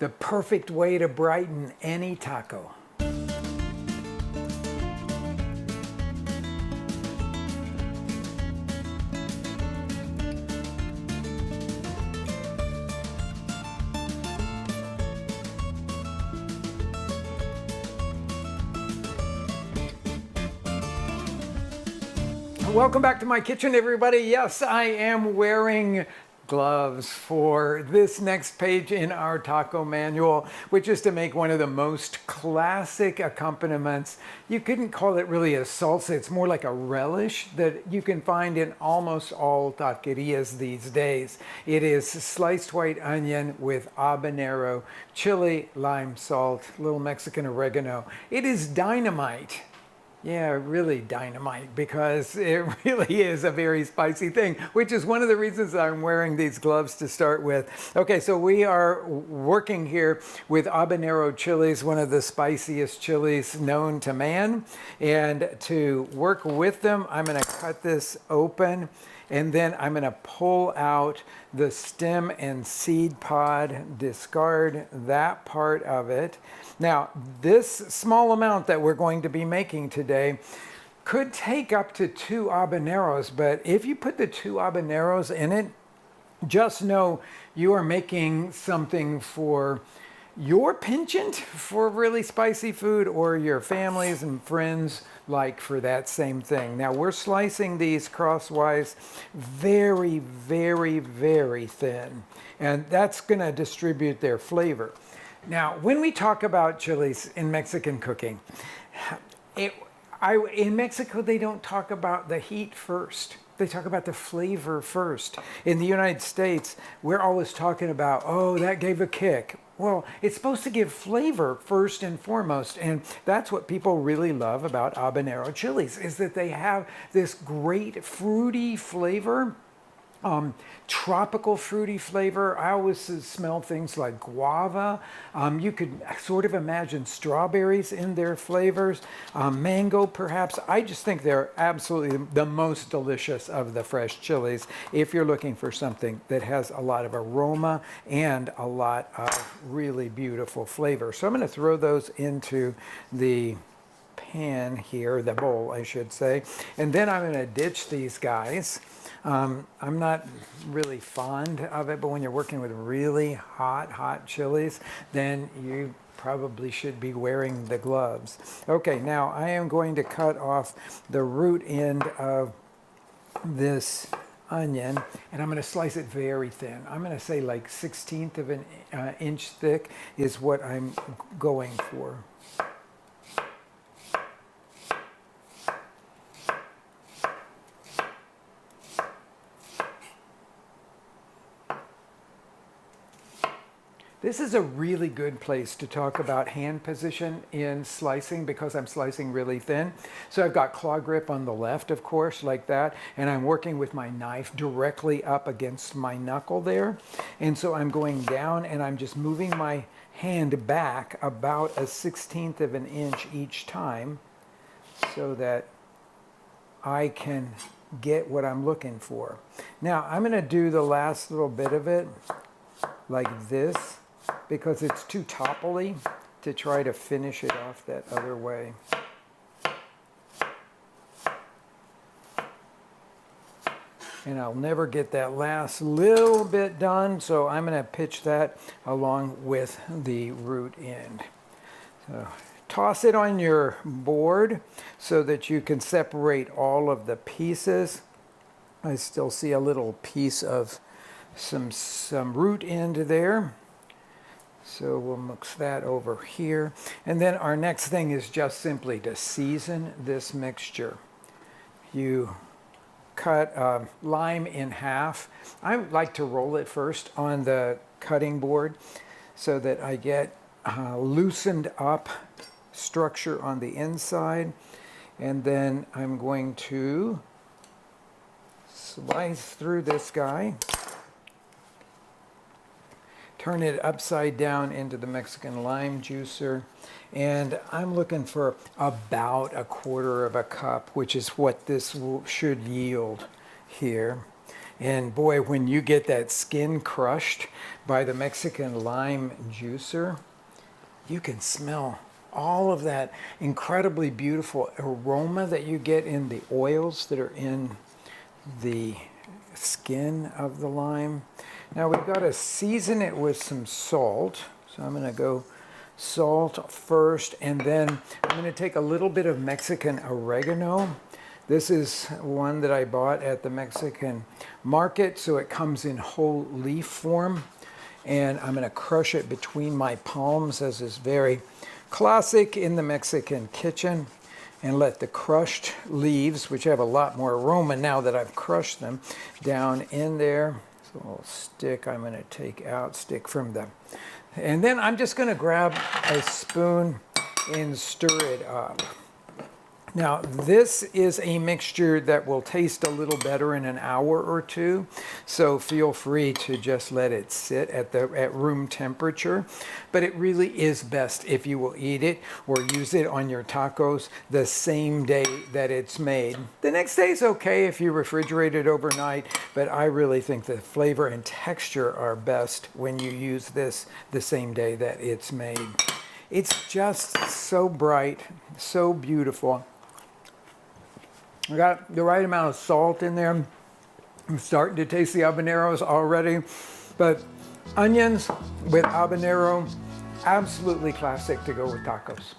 The perfect way to brighten any taco. Welcome back to my kitchen, everybody. Yes, I am wearing gloves for this next page in our taco manual, which is to make one of the most classic accompaniments. You couldn't call it really a salsa, it's more like a relish that you can find in almost all taquerias these days. It is sliced white onion with habanero, chili, lime, salt, little Mexican oregano. It is dynamite. Yeah, really dynamite, because it really is a very spicy thing, which is one of the reasons I'm wearing these gloves to start with. Okay, so we are working here with habanero chilies, one of the spiciest chilies known to man. And to work with them, I'm going to cut this open, and then I'm going to pull out the stem and seed pod, discard that part of it. Now, this small amount that we're going to be making today could take up to 2 habaneros, but if you put the 2 habaneros in it, just know you are making something for your penchant for really spicy food, or your families and friends like for that same thing. Now, we're slicing these crosswise very, very, very thin, and that's going to distribute their flavor. Now, when we talk about chilies in Mexican cooking, in Mexico, they don't talk about the heat first. They talk about the flavor first. In the United States, we're always talking about, oh, that gave a kick. Well, it's supposed to give flavor first and foremost, and that's what people really love about habanero chilies, is that they have this great fruity flavor. Tropical fruity flavor. I always smell things like guava. You could sort of imagine strawberries in their flavors, mango perhaps. I just think they're absolutely the most delicious of the fresh chilies if you're looking for something that has a lot of aroma and a lot of really beautiful flavor. So I'm going to throw those into the pan here, the bowl I should say, and then I'm going to ditch these guys. I'm not really fond of it, but when you're working with really hot chilies, then you probably should be wearing the gloves. Okay, now I am going to cut off the root end of this onion, and I'm going to slice it very thin. I'm going to say like 1/16 of an inch thick is what I'm going for. This is a really good place to talk about hand position in slicing, because I'm slicing really thin. So I've got claw grip on the left, of course, like that, and I'm working with my knife directly up against my knuckle there. And so I'm going down and I'm just moving my hand back about 1/16 of an inch each time, so that I can get what I'm looking for. Now I'm going to do the last little bit of it like this, because it's too topply to try to finish it off that other way. And I'll never get that last little bit done, so I'm going to pitch that along with the root end. So toss it on your board so that you can separate all of the pieces. I still see a little piece of some root end there. So we'll mix that over here. And then our next thing is just simply to season this mixture. You cut lime in half. I like to roll it first on the cutting board so that I get loosened up structure on the inside. And then I'm going to slice through this guy. Turn it upside down into the Mexican lime juicer, and I'm looking for about 1/4 cup, which is what this should yield here. And boy, when you get that skin crushed by the Mexican lime juicer, you can smell all of that incredibly beautiful aroma that you get in the oils that are in the skin of the lime. Now we've got to season it with some salt. So I'm going to go salt first, and then I'm going to take a little bit of Mexican oregano. This is one that I bought at the Mexican market, so it comes in whole leaf form. And I'm going to crush it between my palms, as is very classic in the Mexican kitchen, and let the crushed leaves, which have a lot more aroma now that I've crushed them, down in there. So a little stick I'm going to take out, stick from the... And then I'm just going to grab a spoon and stir it up. Now, this is a mixture that will taste a little better in an hour or two, so feel free to just let it sit at room temperature. But it really is best if you will eat it or use it on your tacos the same day that it's made. The next day is okay if you refrigerate it overnight, but I really think the flavor and texture are best when you use this the same day that it's made. It's just so bright, so beautiful. I got the right amount of salt in there. I'm starting to taste the habaneros already, but onions with habanero, absolutely classic to go with tacos.